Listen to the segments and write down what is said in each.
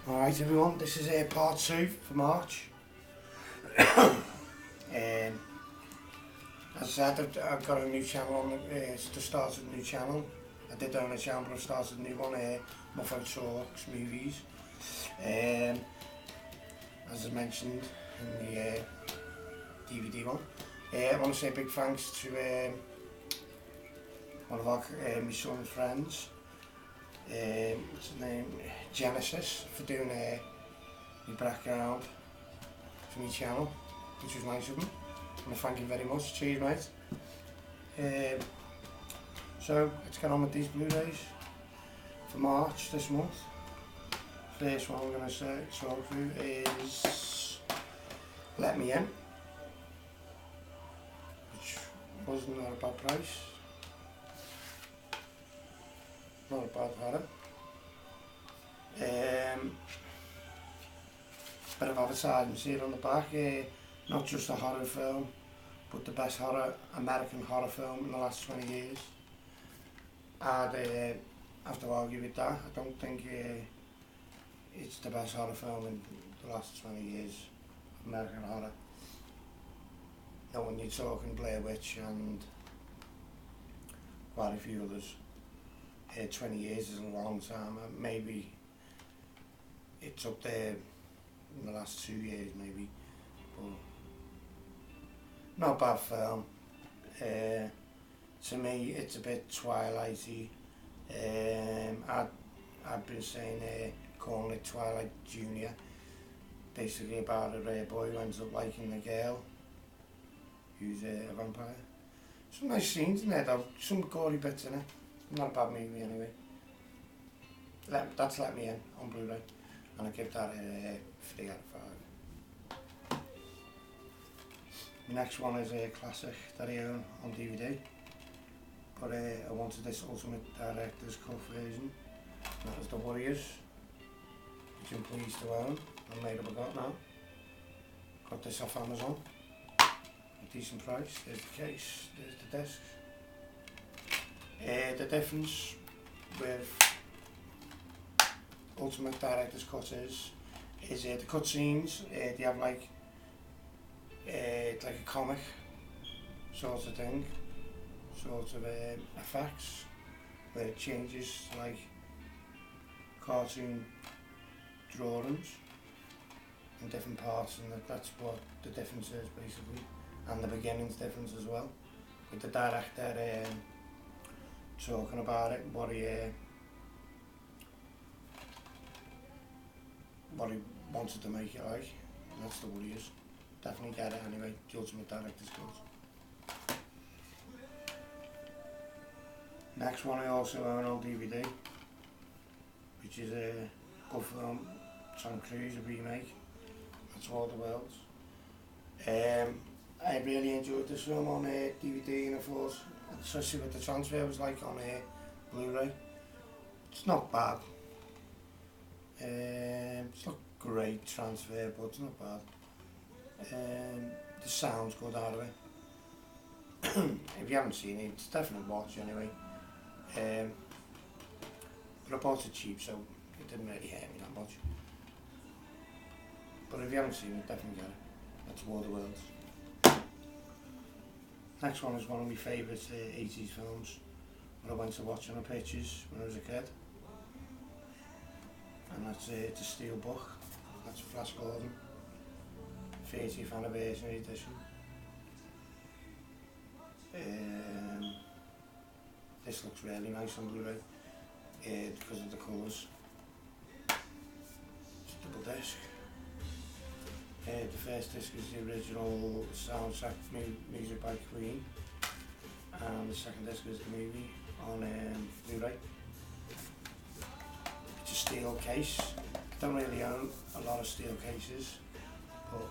Alright everyone, this is part 2 for March. As I said, I've got a new channel on to start a new channel. I did own a channel, but I've started a new one, Muffo Talks Movies. As I mentioned in the DVD one. I want to say a big thanks to one of my son's friends. What's his name? Genesis, for doing my background for my channel, which was nice of him. I want to thank him very much. Cheers, mate. So let's get on with these Blu-rays for March this month. First one I'm going to talk through is Let Me In, which wasn't at a bad price. Not a bad horror. Bit of advertising here on the back. Not just a horror film, but the best American horror film in the last 20 years. I'd have to argue with that. I don't think it's the best horror film in the last 20 years of American horror. Now when you're talking Blair Witch and quite a few others. 20 years is a long time. Maybe it's up there in the last 2 years, maybe. But not a bad film. To me, it's a bit Twilighty. I've been saying calling it Twilight Junior. Basically about a rare boy who ends up liking the girl who's a vampire. Some nice scenes in there though. Some gory bits in it. Not a bad movie anyway. That's Let Me In on Blu-ray, and I give that a 3 out of 5. The next one is a classic that I own on DVD, but I wanted this Ultimate Director's Cut version. That was The Warriors, which I'm pleased to own. I made up I got now. Got this off Amazon. A decent price. There's the case. There's the disc. The difference with Ultimate Director's Cut is the cutscenes. They have like a comic sort of thing, sort of effects, where it changes to like cartoon drawings in different parts, and that's what the difference is basically, and the beginning's difference as well. With the director talking about it, what he wanted to make it like, and that's The Warriors. Definitely get it anyway, the Ultimate Director's Cut. Next one I also own on DVD, which is a good film, Tom Cruise, a remake, That's All the Worlds. I really enjoyed this film on DVD, and I thought, especially with the transfer it was like on Blu-ray. It's not bad. It's not great transfer, but it's not bad. The sound's good out of it. If you haven't seen it, it's definitely watch anyway. But I bought it cheap, so it didn't really hurt me that much. But if you haven't seen it, definitely get it. That's War of the Worlds. Next one is one of my favourite 80s films that I went to watch on the pictures when I was a kid. And that's The Steel Book. That's Flash Gordon. 30th anniversary edition. This looks really nice on Blu-ray because of the colours. It's a double disc. The first disc is the original soundtrack music by Queen, and the second disc is the movie on Blu-ray. It's a steel case. I don't really own a lot of steel cases, but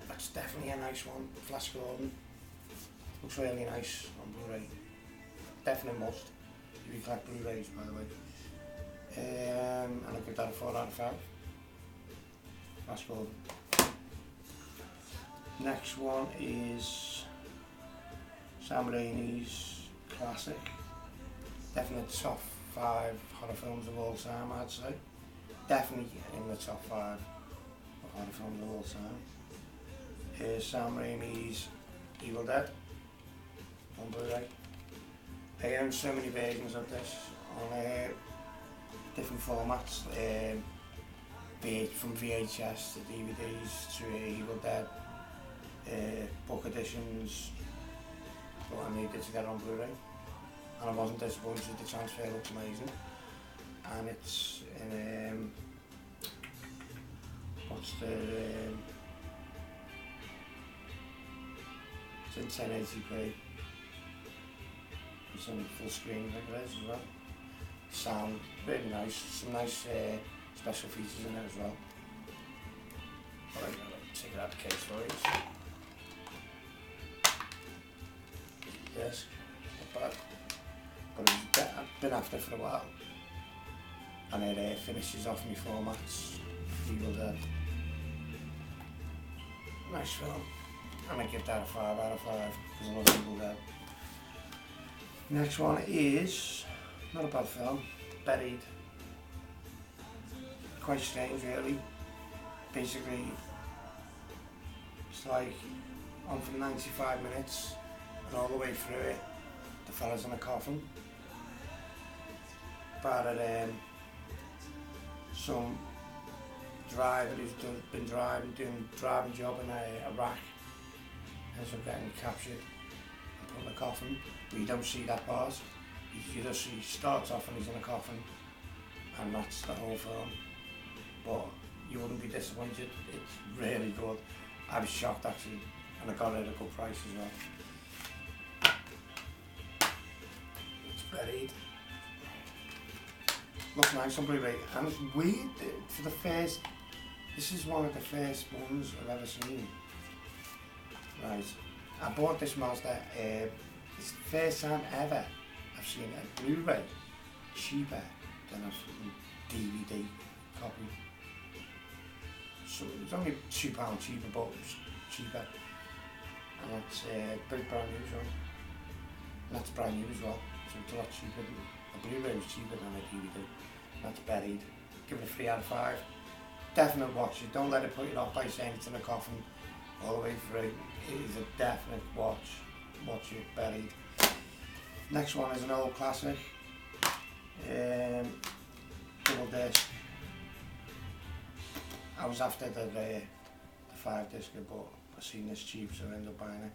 that's definitely a nice one. Flash Gordon looks really nice on Blu-ray. Definitely must if you collect Blu-rays, by the way. And I'll give that a 4 out of 5. Flash Gordon. Next one is Sam Raimi's classic. Definitely top 5 horror films of all time, I'd say. definitely in the top 5 of horror films of all time. Is Sam Raimi's Evil Dead on Blu-ray. I own so many versions of this on different formats, from VHS to DVDs to Evil Dead, book editions, but I needed to get it on Blu-ray, and I wasn't disappointed. The transfer looks amazing, and it's in it's in 1080p. It's on full screen, I think it is as well. Sound really nice. Some nice special features in it as well. But I'm going to take it out of the case for you. Yes, not bad. But I've been after it for a while, and it finishes off my formats. Evil Dead. Nice film. And I give that a 5 out of 5 because I love Evil Dead. Next one is not a bad film. Buried. Quite strange, really. Basically, it's like on for 95 minutes, and all the way through it, the fella's in a coffin. But some driver who's been doing a driving job in Iraq ends up getting captured and put in a coffin, but you don't see that part. You just see he starts off and he's in a coffin, and that's the whole film. But you wouldn't be disappointed. It's really good. I was shocked actually, and I got it at a good price as well. It's Buried. Looks nice on Blu-ray, and it's weird for the first. This is one of the first ones I've ever seen. Right, I bought this monster. It's the first time ever I've seen a Blu-ray cheaper than a DVD copy. So it's only £2 cheaper, but it's cheaper. And that's brand new as well. And that's brand new as well, so it's a lot cheaper. A Blu-ray was cheaper than a DVD. That's Buried. Give it a 3 out of 5. Definite watch it. Don't let it put you off by saying it's in a coffin all the way through. It is a definite watch. Watch it, Buried. Next one is an old classic. Double disc. I was after the 5 discer, but I seen this cheap, so I ended up buying it.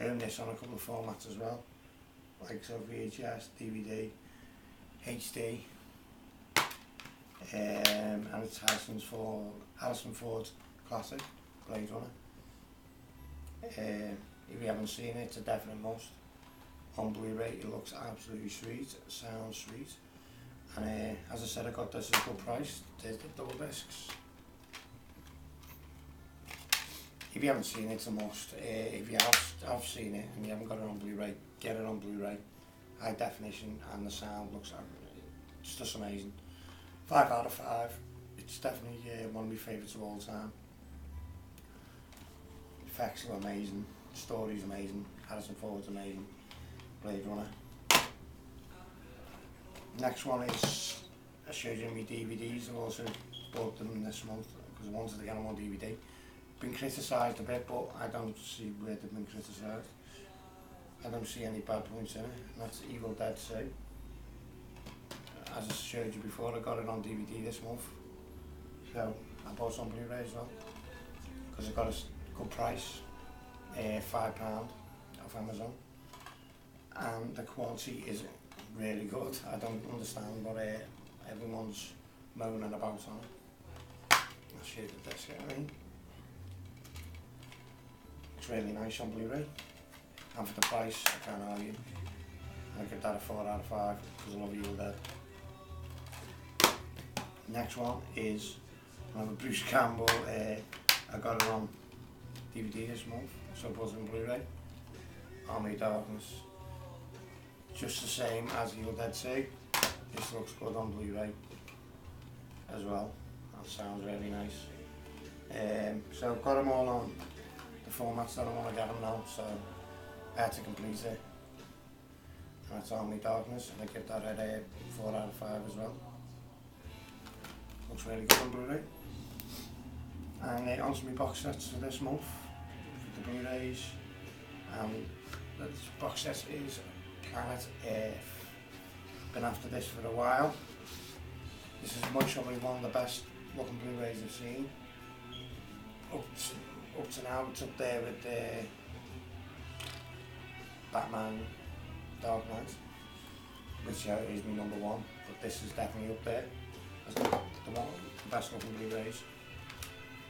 I own this on a couple of formats as well, like so VHS, DVD, HD, and it's Harrison Ford's classic, Blade Runner. If you haven't seen it, it's a definite must. On Blu-ray, it looks absolutely sweet, it sounds sweet, and as I said, I got this at a good price. There's the double discs. If you haven't seen it, it's a must. If you have seen it and you haven't got it on Blu-ray, get it on Blu-ray. High definition, and the sound looks, it's just amazing. 5 out of 5. It's definitely one of my favourites of all time. Effects are amazing, story's amazing, Harrison Ford's amazing, Blade Runner. Next one is, I showed you my DVDs. I've also bought them this month because I wanted to get them on DVD. Been criticised a bit, but I don't see where they've been criticised. I don't see any bad points in it, and that's Evil Dead 2. As I showed you before, I got it on DVD this month, so I bought it on Blu-ray as well, because I got a good price, £5 off Amazon, and the quality is really good. I don't understand what everyone's moaning about on it. I'll show you the disc again. It's really nice on Blu-ray, and for the price, I can't argue. I give that a 4 out of 5 because I love Evil Dead. Next one is another Bruce Campbell. I got it on DVD this month, so I bought it on Blu-ray. Army of Darkness. Just the same as Evil Dead 2. This looks good on Blu-ray as well. That sounds really nice. So I've got them all on the formats that I want to get them now, so I had to complete it. And that's Army Darkness, and I give that a 4 out of 5 as well. Looks looks really good on Blu-ray. And onto my box sets for this month, for the Blu-rays. The box set is Planet Earth. Been after this for a while. This is most probably one of the best looking Blu-rays I've seen. Up to now, it's up there with Batman Dark Knight, which is my number one, but this is definitely up there as the best looking Blu-rays.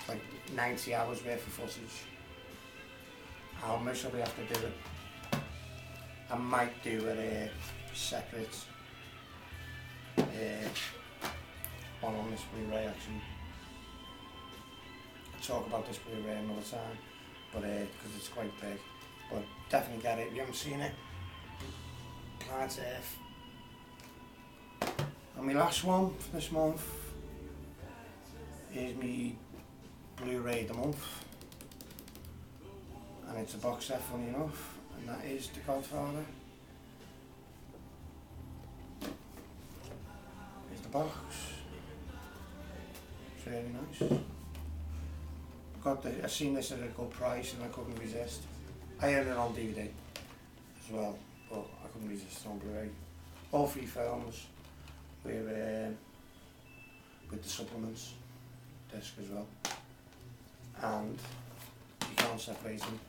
Like 90 hours worth of footage. I'll most probably have to do it. I might do a separate one on this Blu-ray actually. I'll talk about this Blu-ray another time, but because it's quite big. But definitely get it if you haven't seen it. Planet Earth. And my last one for this month is my Blu-ray of the month. And it's a box set, funny enough, and that is The Godfather. Here's the box. It's really nice. I seen this at a good price and I couldn't resist. I own it on DVD as well, but I couldn't resist on Blu-ray. All 3 films with the supplements disc as well, and you can't separate them.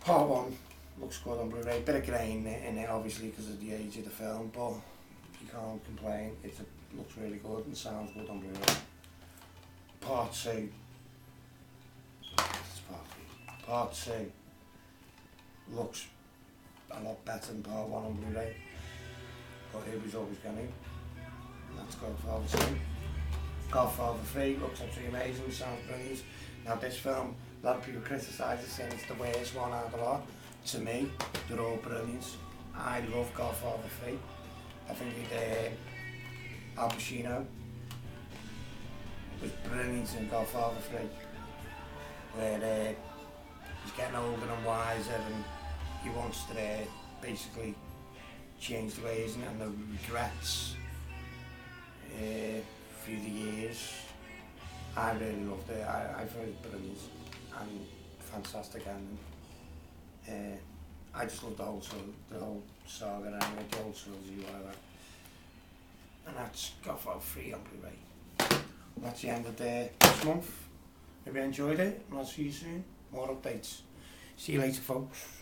Part 1 looks good on Blu-ray, bit of grain in it obviously because of the age of the film, but you can't complain. It looks really good and sounds good on Blu-ray. Part 2. Part 2 looks a lot better than Part 1 on Blu-ray, but it was always going to. And that's Godfather 2. Godfather 3 looks absolutely amazing, sounds brilliant. Now this film, a lot of people criticise it saying it's the worst one out of the lot. To me, they're all brilliant. I love Godfather 3. I think Al Pacino was brilliant in Godfather 3, where he's getting older and wiser and he wants to basically change the way he is and the regrets through the years. I really loved it. I thought it was brilliant and fantastic ending. I just loved the whole saga anyway, the whole trilogy, whatever. And that's Godfather 3 on Blu-ray. That's the end of this month. Hope you enjoyed it and I'll see you soon. More updates. See you later, folks.